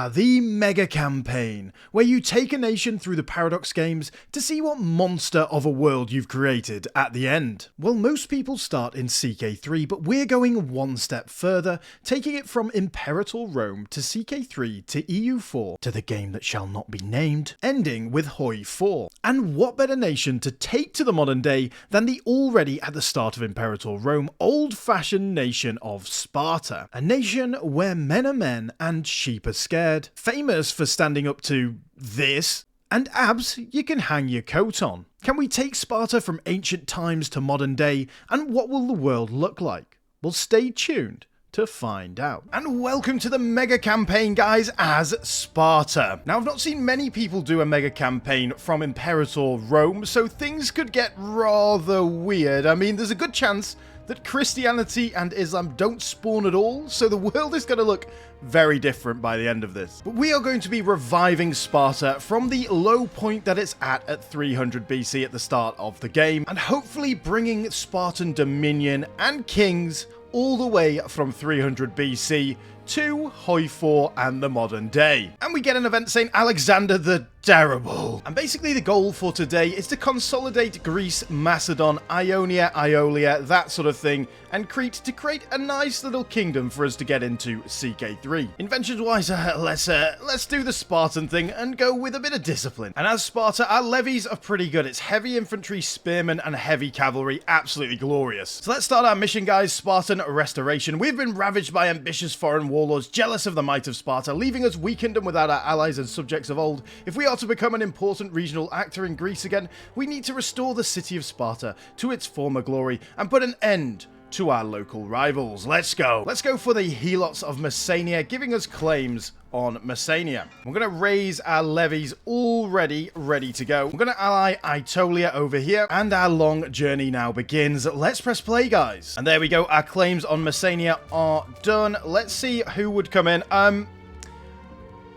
The Mega Campaign, where you take a nation through the Paradox games to see what monster of a world you've created at the end. Well, most people start in CK3, but we're going one step further, taking it from Imperator Rome to CK3 to EU4 to the game that shall not be named, ending with Hoi 4. And what better nation to take to the modern day than the already at the start of Imperator Rome old-fashioned nation of Sparta, a nation where men are men and sheep are scared, famous for standing up to this, and abs you can hang your coat on. Can we take Sparta from ancient times to modern day, and what will the world look like? Well, stay tuned to find out. And welcome to the Mega Campaign, guys, as Sparta. Now, I've not seen many people do a Mega Campaign from Imperator Rome, so things could get rather weird. I mean, there's a good chance that Christianity and Islam don't spawn at all, so the world is going to look very different by the end of this. But we are going to be reviving Sparta from the low point that it's at 300 BC at the start of the game, and hopefully bringing Spartan dominion and kings all the way from 300 BC to Hoi 4 and the modern day. And we get an event saying Alexander the Terrible. And basically the goal for today is to consolidate Greece, Macedon, Ionia, Aeolia, that sort of thing, and Crete to create a nice little kingdom for us to get into CK3. Inventions-wise, let's do the Spartan thing and go with a bit of discipline. And as Sparta, our levies are pretty good. It's heavy infantry, spearmen, and heavy cavalry. Absolutely glorious. So let's start our mission, guys. Spartan restoration. We've been ravaged by ambitious foreign warlords, jealous of the might of Sparta, leaving us weakened and without our allies and subjects of old. If we are to become an important regional actor in Greece again, we need to restore the city of Sparta to its former glory and put an end to our local rivals. Let's go. Let's go for the Helots of Messenia, giving us claims on Messenia. We're going to raise our levies already ready to go. We're going to ally Aetolia over here, and our long journey now begins. Let's press play, guys. And there we go. Our claims on Messenia are done. Let's see who would come in.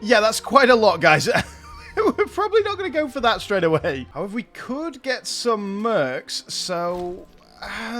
Yeah, that's quite a lot, guys. We're probably not going to go for that straight away. However, we could get some mercs, so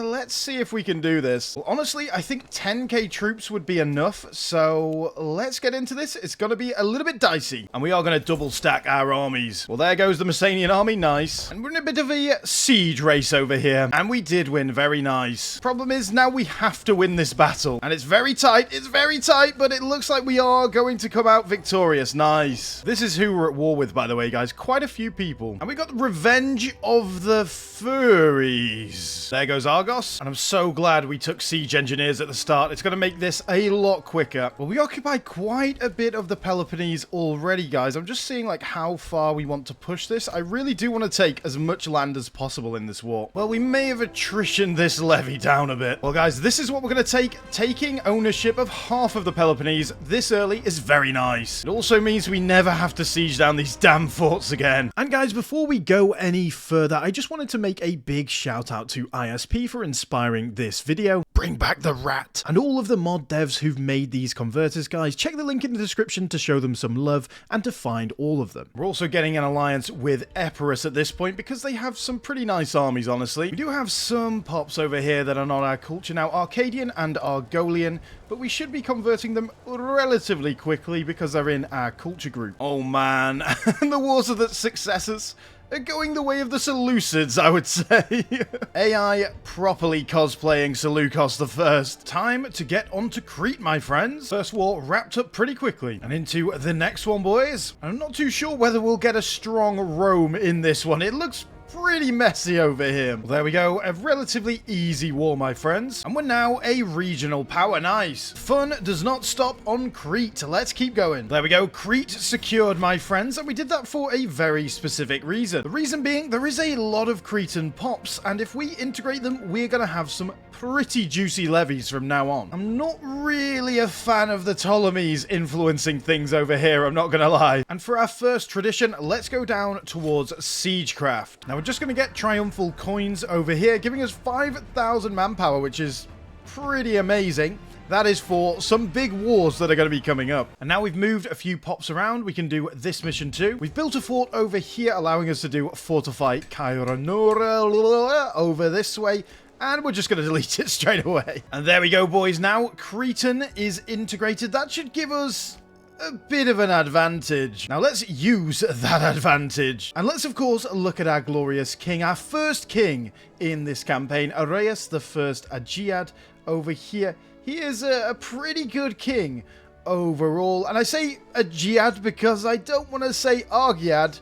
let's see if we can do this. Well, honestly, I think 10k troops would be enough, so let's get into this. It's going to be a little bit dicey, and we are going to double stack our armies. Well, there goes the Messenian army. Nice. And we're in a bit of a siege race over here, and we did win. Very nice. Problem is, now we have to win this battle, and it's very tight. It's very tight, but it looks like we are going to come out victorious. Nice. This is who we're at war with, by the way, guys. Quite a few people. And we got Revenge of the Furies. There goes Argos, and I'm so glad we took siege engineers at the start. It's going to make this a lot quicker. Well, we occupy quite a bit of the Peloponnese already, guys. I'm just seeing like how far we want to push this. I really do want to take as much land as possible in this war. Well, we may have attritioned this levy down a bit. Well, guys, this is what we're going to take. Taking ownership of half of the Peloponnese this early is very nice. It also means we never have to siege down these damn forts again. And guys, before we go any further, I just wanted to make a big shout out to ISP for inspiring this video. Bring back the rat. And all of the mod devs who've made these converters, guys. Check the link in the description to show them some love and to find all of them. We're also getting an alliance with Epirus at this point because they have some pretty nice armies, honestly. We do have some pops over here that are not our culture now, Arcadian and Argolian, but we should be converting them relatively quickly because they're in our culture group. Oh man, and the wars of the successors are going the way of the Seleucids, I would say. AI properly cosplaying Seleucus the First. Time to get on to Crete, my friends. First war wrapped up pretty quickly. And into the next one, boys. I'm not too sure whether we'll get a strong Rome in this one. It looks pretty messy over here. Well, there we go. A relatively easy war, my friends. And we're now a regional power. Nice. Fun does not stop on Crete. Let's keep going. There we go. Crete secured, my friends. And we did that for a very specific reason. The reason being, there is a lot of Cretan pops. And if we integrate them, we're going to have some pretty juicy levies from now on. I'm not really a fan of the Ptolemies influencing things over here, I'm not going to lie. And for our first tradition, let's go down towards Siegecraft. Now, we're just going to get triumphal coins over here, giving us 5,000 manpower, which is pretty amazing. That is for some big wars that are going to be coming up. And now we've moved a few pops around, we can do this mission too. We've built a fort over here, allowing us to do fortify Kaironora over this way. And we're just going to delete it straight away. And there we go, boys. Now, Cretan is integrated. That should give us a bit of an advantage. Now let's use that advantage. And let's of course look at our glorious king, our first king in this campaign, Areus the First Aegead over here. He is a pretty good king overall. And I say Aegead because I don't want to say Argead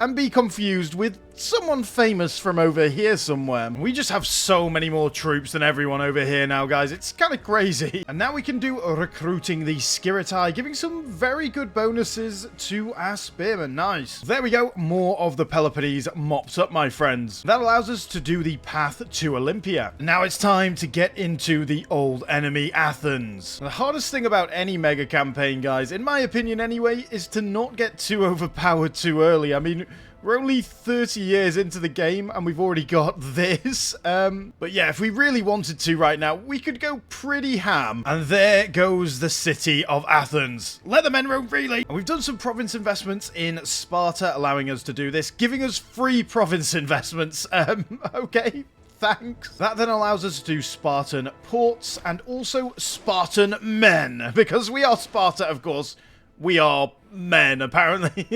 and be confused with someone famous from over here somewhere. We just have so many more troops than everyone over here now, guys. It's kind of crazy. And now we can do recruiting the Skiritai, giving some very good bonuses to our spearmen. Nice. There we go. More of the Peloponnese mopped up, my friends. That allows us to do the path to Olympia. Now it's time to get into the old enemy, Athens. The hardest thing about any mega campaign, guys, in my opinion anyway, is to not get too overpowered too early. I mean, we're only 30 years into the game and we've already got this. But yeah, if we really wanted to right now, we could go pretty ham. And there goes the city of Athens. Let the men roam freely. And we've done some province investments in Sparta, allowing us to do this, giving us free province investments. Okay. Thanks. That then allows us to do Spartan ports and also Spartan men. Because we are Sparta, of course. We are men, apparently.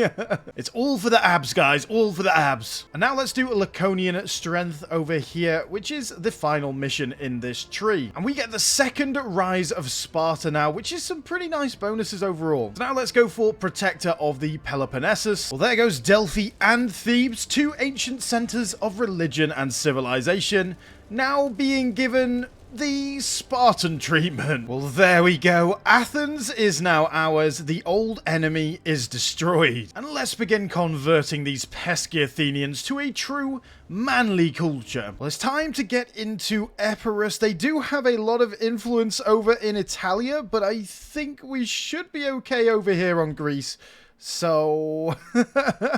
It's all for the abs, guys. All for the abs. And now let's do a Laconian strength over here, which is the final mission in this tree. And we get the second rise of Sparta now, which is some pretty nice bonuses overall. So now let's go for Protector of the Peloponnesus. Well, there goes Delphi and Thebes, two ancient centers of religion and civilization, now being given the Spartan treatment. Well, there we go. Athens is now ours. The old enemy is destroyed. And let's begin converting these pesky Athenians to a true manly culture. Well, it's time to get into Epirus. They do have a lot of influence over in Italia, but I think we should be okay over here on Greece. So,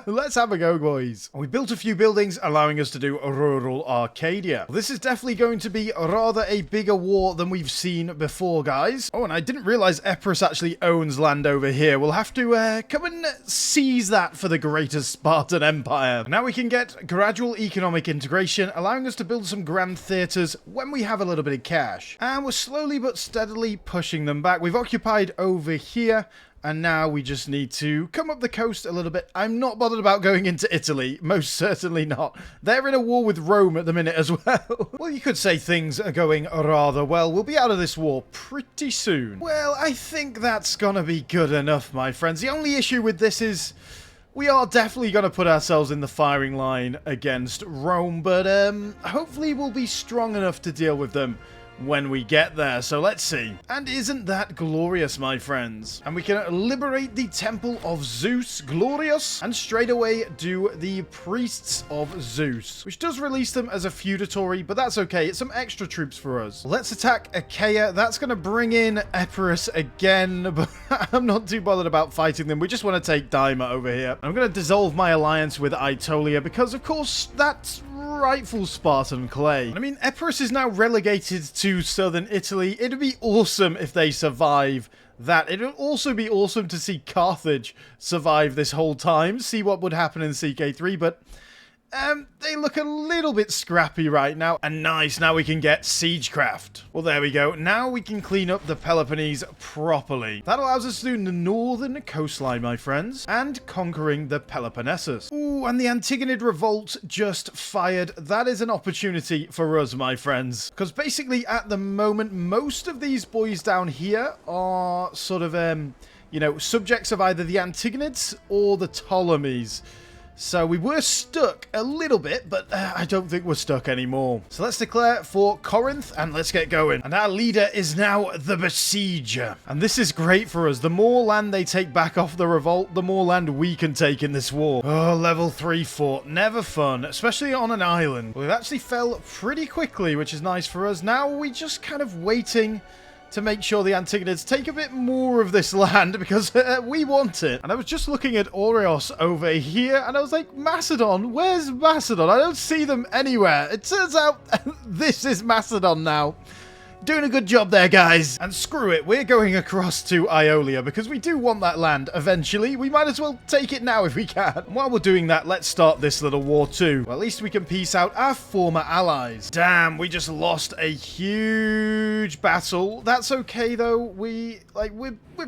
let's have a go, boys. We built a few buildings, allowing us to do rural Arcadia. Well, this is definitely going to be rather a bigger war than we've seen before, guys. Oh, and I didn't realize Epirus actually owns land over here. We'll have to come and seize that for the greater Spartan Empire. Now we can get gradual economic integration, allowing us to build some grand theaters when we have a little bit of cash. And we're slowly but steadily pushing them back. We've occupied over here. And now we just need to come up the coast a little bit. I'm not bothered about going into Italy. Most certainly not. They're in a war with Rome at the minute as well. Well, you could say things are going rather well. We'll be out of this war pretty soon. Well, I think that's gonna be good enough, my friends. The only issue with this is we are definitely going to put ourselves in the firing line against Rome. But hopefully we'll be strong enough to deal with them when we get there, so let's see. And isn't that glorious, my friends? And we can liberate the Temple of Zeus, glorious, and straight away do the Priests of Zeus, which does release them as a feudatory, but that's okay. It's some extra troops for us. Let's attack Achaia. That's going to bring in Epirus again, but I'm not too bothered about fighting them. We just want to take Dyma over here. I'm going to dissolve my alliance with Aetolia because, of course, that's rightful Spartan clay. I mean, Epirus is now relegated to southern Italy. It'd be awesome if they survive that. It'd also be awesome to see Carthage survive this whole time, see what would happen in CK3, but they look a little bit scrappy right now. And nice, now we can get Siegecraft. Well, there we go. Now we can clean up the Peloponnese properly. That allows us to do the northern coastline, my friends, and conquering the Peloponnesus. Ooh, and the Antigonid Revolt just fired. That is an opportunity for us, my friends. Because basically, at the moment, most of these boys down here are sort of, you know, subjects of either the Antigonids or the Ptolemies. So we were stuck a little bit, but I don't think we're stuck anymore. So let's declare for Corinth and let's get going. And our leader is now the Besieger. And this is great for us. The more land they take back off the revolt, the more land we can take in this war. Oh, level 3 fort. Never fun, especially on an island. Well, it actually fell pretty quickly, which is nice for us. Now we're just kind of waiting to make sure the Antigonids take a bit more of this land because we want it. And I was just looking at Oreos over here and I was like, Macedon? Where's Macedon? I don't see them anywhere. It turns out this is Macedon now. Doing a good job there, guys. And screw it, we're going across to Iolia because we do want that land eventually. We might as well take it now if we can. And while we're doing that, let's start this little war too. Well, at least we can peace out our former allies. Damn, we just lost a huge battle. That's okay though. We're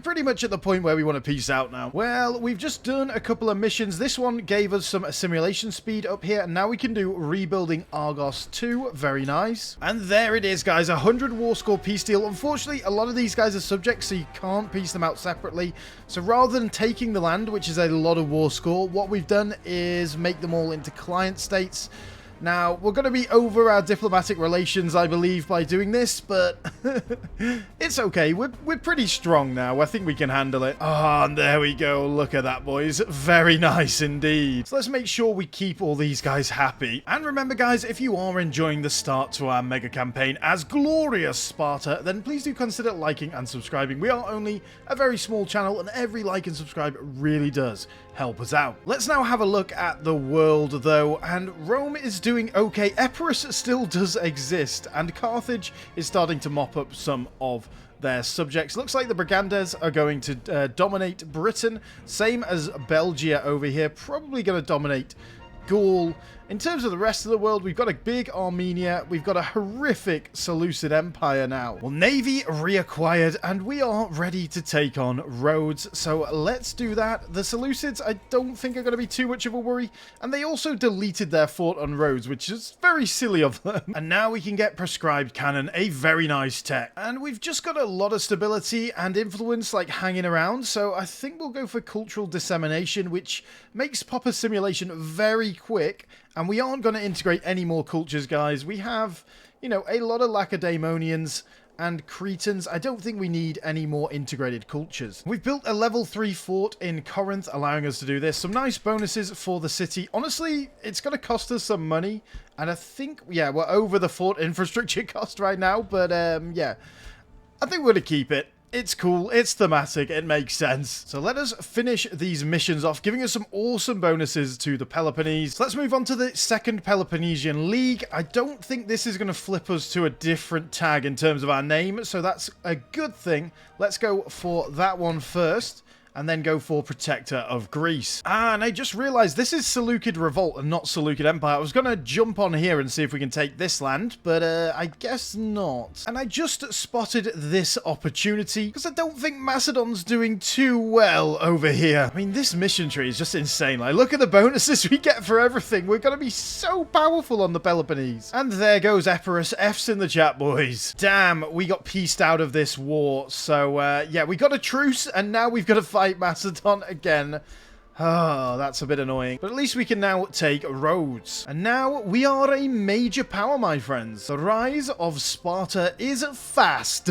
pretty much at the point where we want to peace out now. Well, we've just done a couple of missions. This one gave us some assimilation speed up here, and now we can do rebuilding Argos 2. Very nice. And there it is, guys. 100 war score peace deal. Unfortunately, a lot of these guys are subjects, so you can't piece them out separately. So rather than taking the land, which is a lot of war score, what we've done is make them all into client states. Now, we're going to be over our diplomatic relations, I believe, by doing this, but it's okay. We're pretty strong now. I think we can handle it. Oh, and there we go. Look at that, boys. Very nice indeed. So let's make sure we keep all these guys happy. And remember, guys, if you are enjoying the start to our mega campaign as Glorious Sparta, then please do consider liking and subscribing. We are only a very small channel, and every like and subscribe really does help us out. Let's now have a look at the world, though, and Rome is doing okay. Epirus still does exist, and Carthage is starting to mop up some of their subjects. Looks like the Brigandes are going to dominate Britain, same as Belgia over here, probably going to dominate Gaul. In terms of the rest of the world, we've got a big Armenia. We've got a horrific Seleucid Empire now. Well, Navy reacquired, and we are ready to take on Rhodes. So let's do that. The Seleucids, I don't think are going to be too much of a worry. And they also deleted their fort on Rhodes, which is very silly of them. And now we can get prescribed cannon, a very nice tech. And we've just got a lot of stability and influence like hanging around. So I think we'll go for cultural dissemination, which makes pop assimilation very quick. And we aren't going to integrate any more cultures, guys. We have, you know, a lot of Lacedaemonians and Cretans. I don't think we need any more integrated cultures. We've built a level 3 fort in Corinth, allowing us to do this. Some nice bonuses for the city. Honestly, it's going to cost us some money. And I think, yeah, we're over the fort infrastructure cost right now. But, yeah, I think we're going to keep it. It's cool, it's thematic, it makes sense. So let us finish these missions off, giving us some awesome bonuses to the Peloponnese. So let's move on to the second Peloponnesian League. I don't think this is going to flip us to a different tag in terms of our name, so that's a good thing. Let's go for that one first, and then go for Protector of Greece. Ah, and I just realized this is Seleucid Revolt and not Seleucid Empire. I was going to jump on here and see if we can take this land, but I guess not. And I just spotted this opportunity, because I don't think Macedon's doing too well over here. I mean, this mission tree is just insane. Like, look at the bonuses we get for everything. We're going to be so powerful on the Peloponnese. And there goes Epirus. F's in the chat, boys. Damn, we got pieced out of this war. So, yeah, we got a truce, and now we've got to fight Macedon again. Oh, that's a bit annoying. But at least we can now take Rhodes. And now we are a major power, my friends. The rise of Sparta is fast.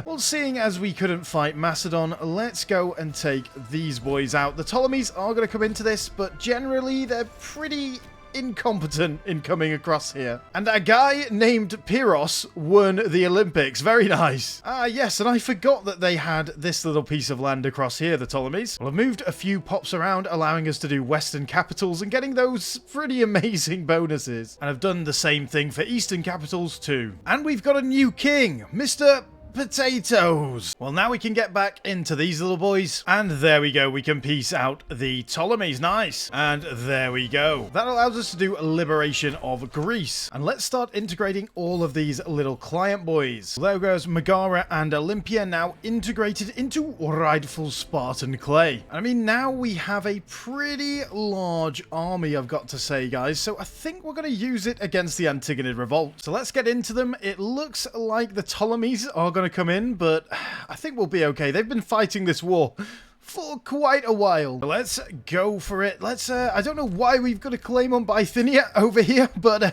Well, seeing as we couldn't fight Macedon, let's go and take these boys out. The Ptolemies are going to come into this, but generally they're pretty incompetent in coming across here. And a guy named Pyrrhos won the Olympics. Very nice. Ah, yes, and I forgot that they had this little piece of land across here, the Ptolemies. Well, I've moved a few pops around, allowing us to do Western capitals and getting those pretty amazing bonuses. And I've done the same thing for Eastern capitals too. And we've got a new king, Mr. Potatoes. Well, now we can get back into these little boys. And there we go. We can piece out the Ptolemies. Nice. And there we go. That allows us to do liberation of Greece. And let's start integrating all of these little client boys. There goes Megara and Olympia, now integrated into rightful Spartan clay. I mean, now we have a pretty large army, I've got to say, guys. So I think we're going to use it against the Antigonid revolt. So let's get into them. It looks like the Ptolemies are going to come in, but I think we'll be okay. They've been fighting this war for quite a while. Let's go for it. Let's, I don't know why we've got a claim on Bithynia over here, but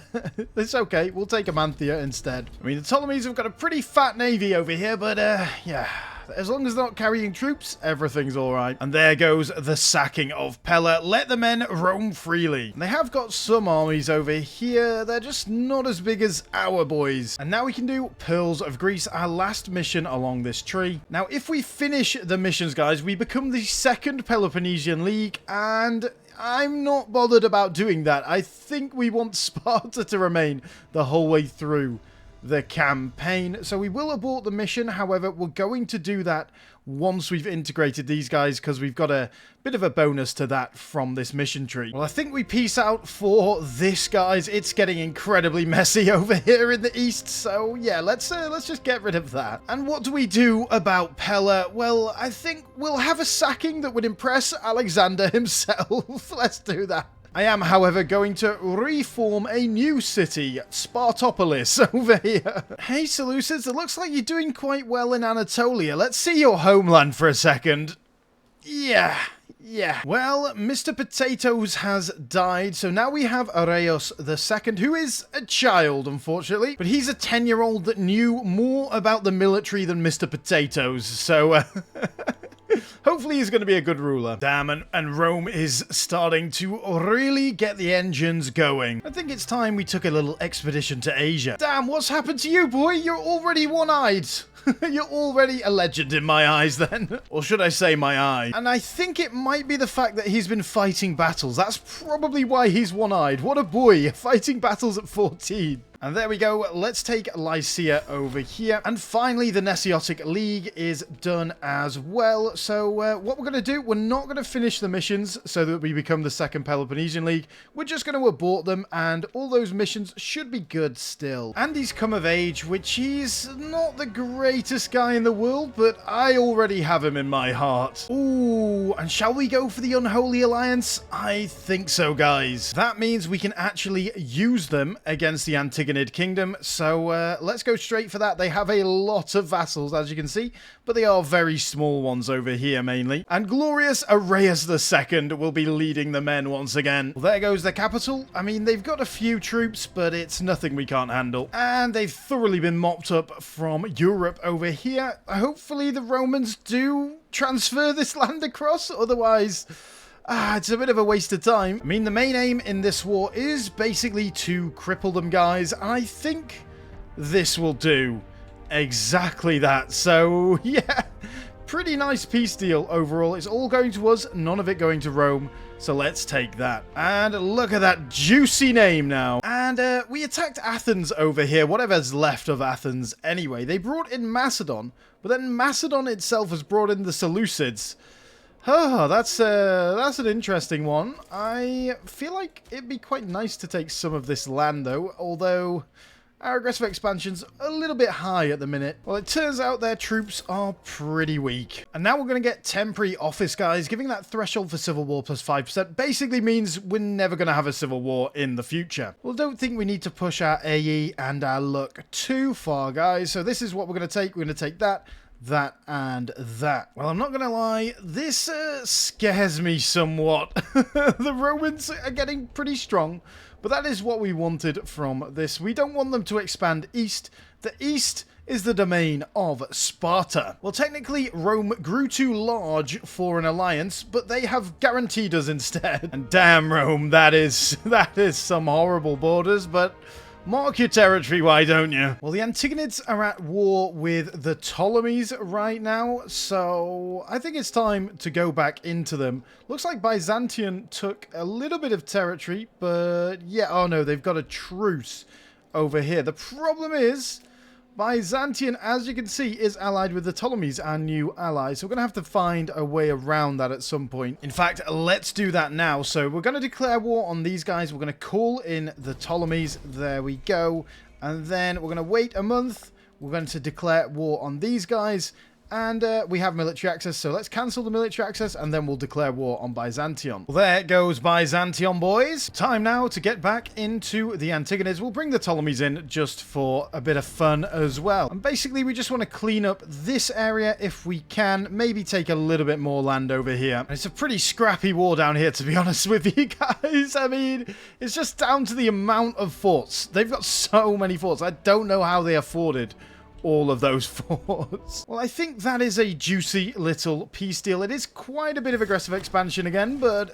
it's okay. We'll take Amantia instead. I mean, the Ptolemies have got a pretty fat navy over here, but yeah. As long as they're not carrying troops, everything's alright. And there goes the sacking of Pella. Let the men roam freely. And they have got some armies over here. They're just not as big as our boys. And now we can do Pearls of Greece, our last mission along this tree. Now, if we finish the missions, guys, we become the second Peloponnesian League, and I'm not bothered about doing that. I think we want Sparta to remain the whole way through. the campaign. So we will abort the mission. However, we're going to do that once we've integrated these guys, because we've got a bit of a bonus to that from this mission tree. Well, I think we peace out for this, guys. It's getting incredibly messy over here in the east, so yeah, let's just get rid of that. And what do we do about Pella? Well, I think we'll have a sacking that would impress Alexander himself. Let's do that. I am, however, going to reform a new city, Spartopolis, over here. Hey, Seleucids, it looks like you're doing quite well in Anatolia. Let's see your homeland for a second. Yeah. Well, Mr. Potatoes has died, so now we have Areos II, who is a child, unfortunately. But he's a 10-year-old that knew more about the military than Mr. Potatoes, so... hopefully he's going to be a good ruler. Damn, and Rome is starting to really get the engines going. I think it's time we took a little expedition to Asia. Damn, what's happened to you, boy? You're already one-eyed. You're already a legend in my eyes, then. Or should I say my eye? And I think it might be the fact that he's been fighting battles. That's probably why he's one-eyed. What a boy, fighting battles at 14. And there we go, let's take Lycia over here. And finally, the Nesiotic League is done as well. So what we're going to do, we're not going to finish the missions so that we become the second Peloponnesian League. We're just going to abort them, and all those missions should be good still. Andy's come of age, which he's not the greatest guy in the world, but I already have him in my heart. Ooh, and shall we go for the Unholy Alliance? I think so, guys. That means we can actually use them against the Antigonid Kingdom, so let's go straight for that. They have a lot of vassals, as you can see, but they are very small ones over here mainly. And glorious Areus II will be leading the men once again. Well, there goes the capital. I mean, they've got a few troops, but it's nothing we can't handle. And they've thoroughly been mopped up from Europe over here. Hopefully the Romans do transfer this land across, otherwise... it's a bit of a waste of time. I mean, the main aim in this war is basically to cripple them, guys. And I think this will do exactly that. So, yeah, pretty nice peace deal overall. It's all going to us, none of it going to Rome. So let's take that. And look at that juicy name now. And we attacked Athens over here, whatever's left of Athens anyway. They brought in Macedon, but then Macedon itself has brought in the Seleucids. Oh, that's an interesting one. I feel like it'd be quite nice to take some of this land, though, although our aggressive expansion's a little bit high at the minute. Well, it turns out their troops are pretty weak. And now we're going to get temporary office, guys. Giving that threshold for civil war plus 5% basically means we're never going to have a civil war in the future. Well, don't think we need to push our AE and our luck too far, guys. So this is what we're going to take. We're going to take that, and that. Well, I'm not going to lie, this scares me somewhat. The Romans are getting pretty strong, but that is what we wanted from this. We don't want them to expand east. The east is the domain of Sparta. Well, technically, Rome grew too large for an alliance, but they have guaranteed us instead. And damn, Rome, that is some horrible borders, but... mark your territory, why don't you? Well, the Antigonids are at war with the Ptolemies right now, so I think it's time to go back into them. Looks like Byzantium took a little bit of territory, but yeah, oh no, they've got a truce over here. The problem is... Byzantium, as you can see, is allied with the Ptolemies, our new ally. So we're going to have to find a way around that at some point. In fact, let's do that now. So we're going to declare war on these guys. We're going to call in the Ptolemies. There we go. And then we're going to wait a month. We're going to declare war on these guys. And we have military access, so let's cancel the military access, and then we'll declare war on Byzantium. Well, there goes Byzantium, boys. Time now to get back into the Antigonids. We'll bring the Ptolemies in just for a bit of fun as well. And basically, we just want to clean up this area if we can. Maybe take a little bit more land over here. And it's a pretty scrappy war down here, to be honest with you guys. I mean, it's just down to the amount of forts. They've got so many forts. I don't know how they afforded all of those forts. Well, I think that is a juicy little peace deal. It is quite a bit of aggressive expansion again, but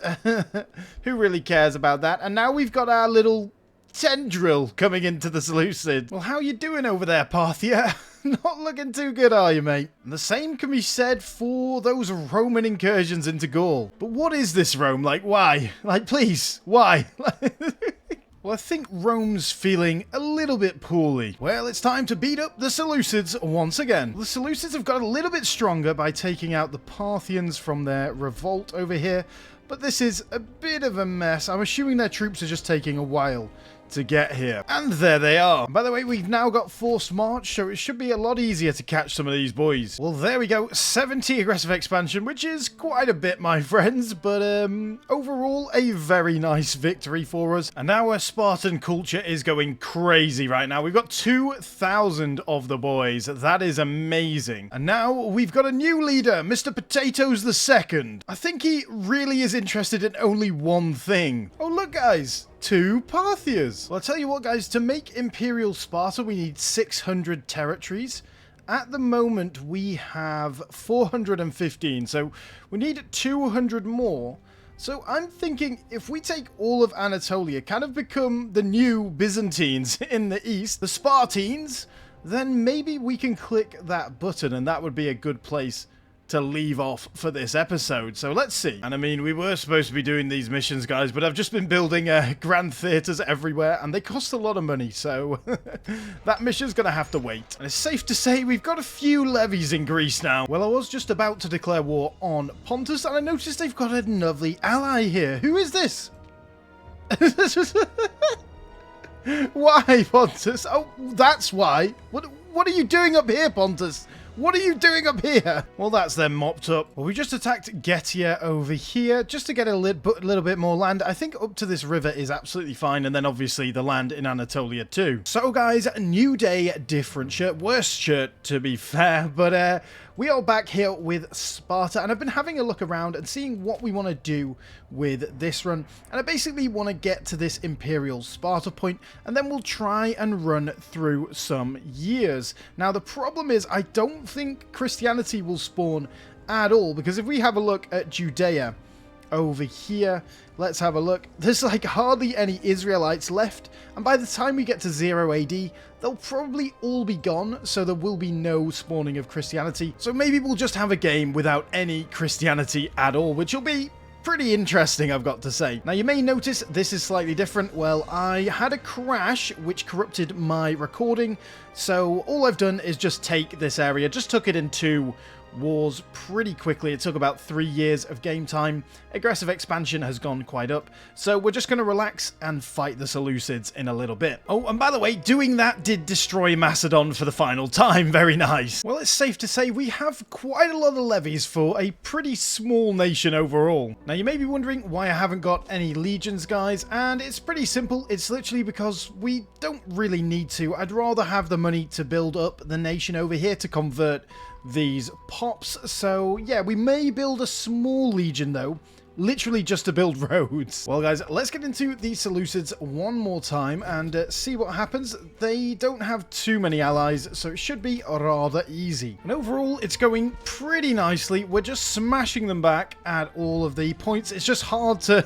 who really cares about that? And now we've got our little tendril coming into the Seleucid. Well, how you doing over there, Parthia? Not looking too good, are you, mate? And the same can be said for those Roman incursions into Gaul. But what is this Rome? Like, why? Like, please, why? Well, I think Rome's feeling a little bit poorly. Well, it's time to beat up the Seleucids once again. The Seleucids have got a little bit stronger by taking out the Parthians from their revolt over here, but this is a bit of a mess. I'm assuming their troops are just taking a while to get here. And there they are. By the way, we've now got forced march, so it should be a lot easier to catch some of these boys. Well, there we go. 70 aggressive expansion, which is quite a bit, my friends, but overall, a very nice victory for us. And our Spartan culture is going crazy right now. We've got 2,000 of the boys. That is amazing. And now we've got a new leader, Mr. Potatoes II. I think he really is interested in only one thing. Oh, look, guys. 2 Parthians. Well, I'll tell you what, guys, to make Imperial Sparta, we need 600 territories. At the moment, we have 415, so we need 200 more. So I'm thinking if we take all of Anatolia, kind of become the new Byzantines in the east, the Spartans, then maybe we can click that button, and that would be a good place to leave off for this episode. So let's see. And I mean, we were supposed to be doing these missions, guys, but I've just been building grand theaters everywhere, and they cost a lot of money, so that mission's gonna have to wait. And it's safe to say we've got a few levies in Greece now. Well, I was just about to declare war on Pontus, and I noticed they've got a lovely ally here. Who is this? Why, Pontus? Oh, that's why. What are you doing up here, Pontus? What are you doing up here? Well, that's them mopped up. Well, we just attacked Getia over here just to get a little bit more land. I think up to this river is absolutely fine. And then obviously the land in Anatolia too. So guys, new day, different shirt. Worst shirt to be fair. But we are back here with Sparta. And I've been having a look around and seeing what we want to do with this run. And I basically want to get to this Imperial Sparta point. And then we'll try and run through some years. Now, the problem is I don't think Christianity will spawn at all, because if we have a look at Judea over here, let's have a look. There's like hardly any Israelites left, and by the time we get to 0 AD, they'll probably all be gone, so there will be no spawning of Christianity. So maybe we'll just have a game without any Christianity at all, which will be pretty interesting, I've got to say. Now, you may notice this is slightly different. Well, I had a crash which corrupted my recording, so all I've done is just take this area, just took it in 2 wars pretty quickly. It took about 3 years of game time. Aggressive expansion has gone quite up, so we're just going to relax and fight the Seleucids in a little bit. Oh, and by the way, doing that did destroy Macedon for the final time. Very nice. Well, it's safe to say we have quite a lot of levies for a pretty small nation overall. Now, you may be wondering why I haven't got any legions, guys, and it's pretty simple. It's literally because we don't really need to. I'd rather have the money to build up the nation over here to convert these pops. So yeah, we may build a small legion though, literally just to build roads. Well guys, let's get into the Seleucids one more time and see what happens. They don't have too many allies, so it should be rather easy. And overall, it's going pretty nicely. We're just smashing them back at all of the points. It's just hard to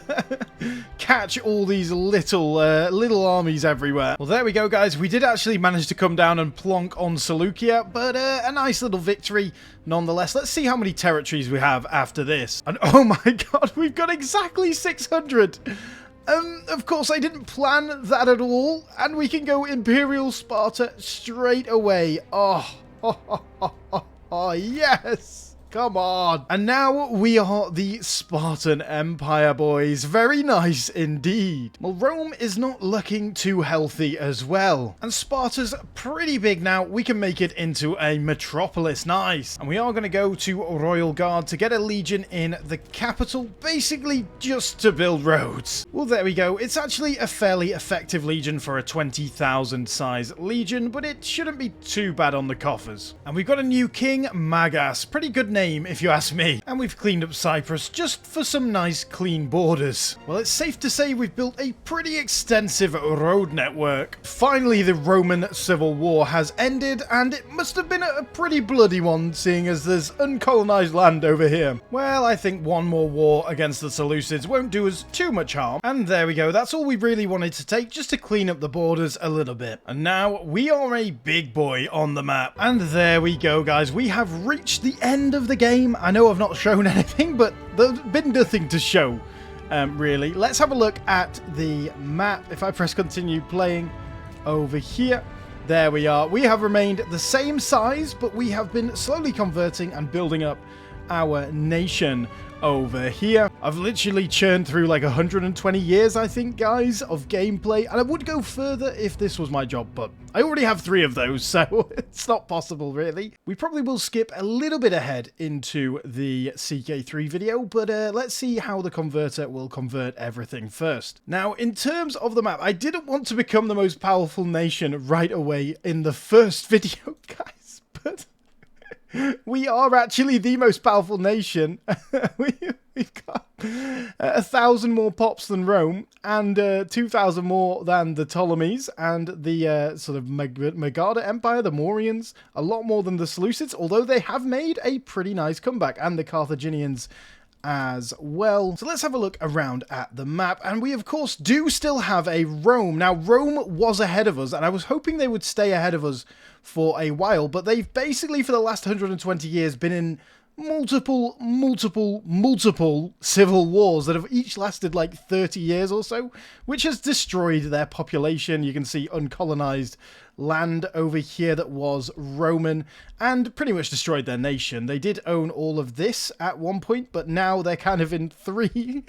catch all these little armies everywhere. Well, there we go, guys. We did actually manage to come down and plonk on Seleucia, but a nice little victory nonetheless. Let's see how many territories we have after this. And oh my god, we've got exactly 600. Of course, I didn't plan that at all. And we can go Imperial Sparta straight away. Oh, yes. Come on. And now we are the Spartan Empire, boys. Very nice indeed. Well, Rome is not looking too healthy as well. And Sparta's pretty big now. We can make it into a metropolis. Nice. And we are going to go to Royal Guard to get a legion in the capital, basically just to build roads. Well, there we go. It's actually a fairly effective legion for a 20,000 size legion, but it shouldn't be too bad on the coffers. And we've got a new king, Magas. Pretty good name, if you ask me. And we've cleaned up Cyprus just for some nice clean borders. Well, it's safe to say we've built a pretty extensive road network. Finally, the Roman Civil War has ended, and it must have been a pretty bloody one, seeing as there's uncolonized land over here. Well, I think one more war against the Seleucids won't do us too much harm. And there we go. That's all we really wanted to take, just to clean up the borders a little bit. And now we are a big boy on the map. And there we go, guys. We have reached the end of the game. I know I've not shown anything, but there's been nothing to show. really. Let's have a look at the map. If I press continue playing over here, there we are. We have remained the same size, but we have been slowly converting and building up our nation over here. I've literally churned through like 120 years, I think, guys, of gameplay, and I would go further if this was my job, but I already have 3 of those, so it's not possible, really. We probably will skip a little bit ahead into the CK3 video, but let's see how the converter will convert everything first. Now, in terms of the map, I didn't want to become the most powerful nation right away in the first video, guys, but we are actually the most powerful nation. We've got 1,000 more pops than Rome, and 2,000 more than the Ptolemies, and the sort of Magadha Empire, the Mauryans, a lot more than the Seleucids, although they have made a pretty nice comeback, and the Carthaginians as well. So let's have a look around at the map, and we of course do still have a Rome. Now, Rome was ahead of us, and I was hoping they would stay ahead of us for a while, but they've basically for the last 120 years been in multiple civil wars that have each lasted like 30 years or so, which has destroyed their population. You can see uncolonized land over here that was Roman, and pretty much destroyed their nation. They did own all of this at one point, but now they're kind of in 3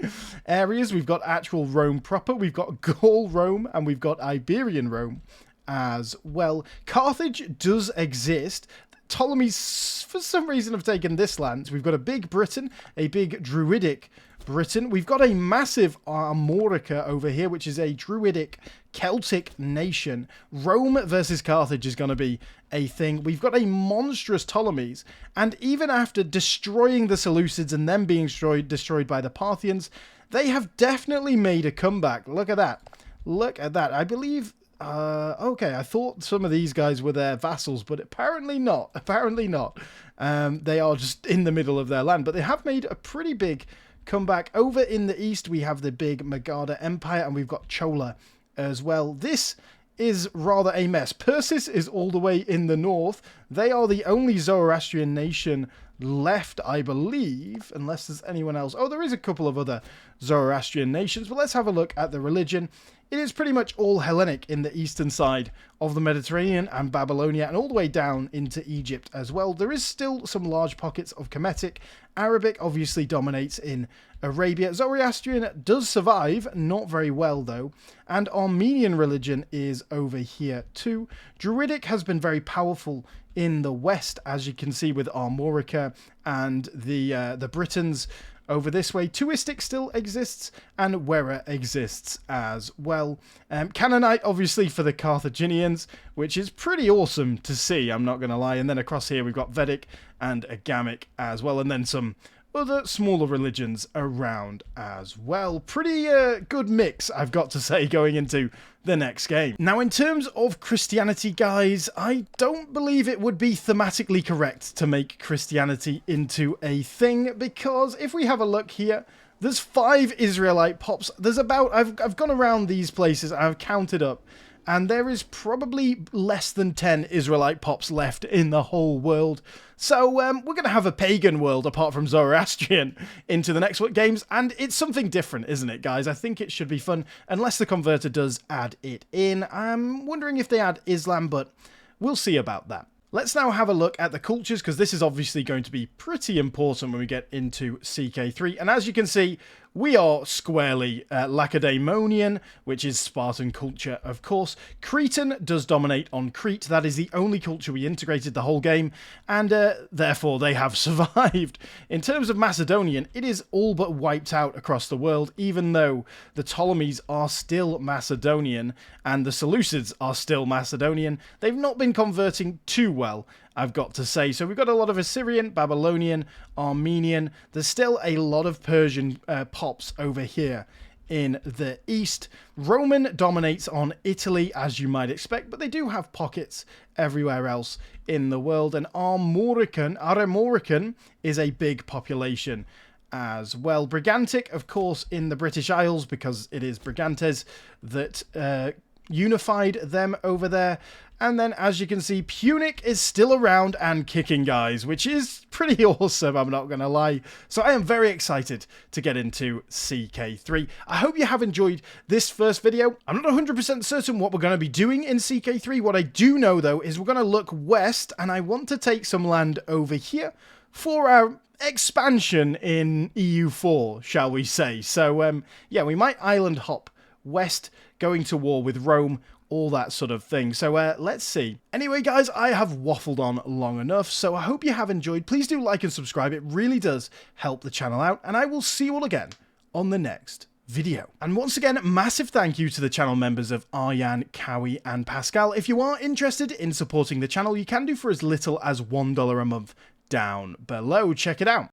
areas. We've got actual Rome proper, we've got Gaul Rome, and we've got Iberian Rome as well. Carthage does exist. Ptolemies, for some reason, have taken this land. We've got a big Britain, a big Druidic Britain. We've got a massive Armorica over here, which is a Druidic Celtic nation. Rome versus Carthage is going to be a thing. We've got a monstrous Ptolemies, and even after destroying the Seleucids and them being destroyed by the Parthians, they have definitely made a comeback. Look at that. Look at that. I believe... okay, I thought some of these guys were their vassals, but apparently not. Apparently not. They are just in the middle of their land, but they have made a pretty big comeback. Over in the east, we have the big Magadha Empire, and we've got Chola as well. This is rather a mess. Persis is all the way in the north. They are the only Zoroastrian nation left, I believe, unless there's anyone else. Oh, there is a couple of other Zoroastrian nations, but let's have a look at the religion. It is pretty much all Hellenic in the eastern side of the Mediterranean and Babylonia, and all the way down into Egypt as well. There is still some large pockets of Kemetic. Arabic obviously dominates in Arabia. Zoroastrian does survive, not very well though, and Armenian religion is over here too. Druidic has been very powerful in the west, as you can see with Armorica and the Britons over this way. Tuistic still exists, and Wera exists as well. Canaanite, obviously, for the Carthaginians, which is pretty awesome to see, I'm not going to lie. And then across here, we've got Vedic and Agamic as well, and then some other smaller religions around as well. Pretty good mix, I've got to say, going into the next game. Now, in terms of Christianity, guys, I don't believe it would be thematically correct to make Christianity into a thing, because if we have a look here, there's 5 Israelite pops. There's about, I've gone around these places, I've counted up, and there is probably less than 10 Israelite pops left in the whole world. So we're going to have a pagan world apart from Zoroastrian into the next games, and it's something different, isn't it, guys? I think it should be fun, unless the converter does add it in. I'm wondering if they add Islam, but we'll see about that. Let's now have a look at the cultures, because this is obviously going to be pretty important when we get into CK3. And as you can see, we are squarely Lacedaemonian, which is Spartan culture, of course. Cretan does dominate on Crete. That is the only culture we integrated the whole game, and therefore they have survived. In terms of Macedonian, it is all but wiped out across the world, even though the Ptolemies are still Macedonian and the Seleucids are still Macedonian. They've not been converting too well, I've got to say. So we've got a lot of Assyrian, Babylonian, Armenian. There's still a lot of Persian pops over here in the east. Roman dominates on Italy, as you might expect, but they do have pockets everywhere else in the world. And Armorican is a big population as well. Brigantic, of course, in the British Isles, because it is Brigantes that unified them over there. And then, as you can see, Punic is still around and kicking, guys, which is pretty awesome, I'm not going to lie. So I am very excited to get into CK3. I hope you have enjoyed this first video. I'm not 100% certain what we're going to be doing in CK3. What I do know, though, is we're going to look west, and I want to take some land over here for our expansion in EU4, shall we say. So, yeah, we might island hop west, going to war with Rome, all that sort of thing. So let's see. Anyway, guys, I have waffled on long enough, so I hope you have enjoyed. Please do like and subscribe. It really does help the channel out, and I will see you all again on the next video. And once again, massive thank you to the channel members of Aryan, Cowie, and Pascal. If you are interested in supporting the channel, you can do for as little as $1 a month down below. Check it out.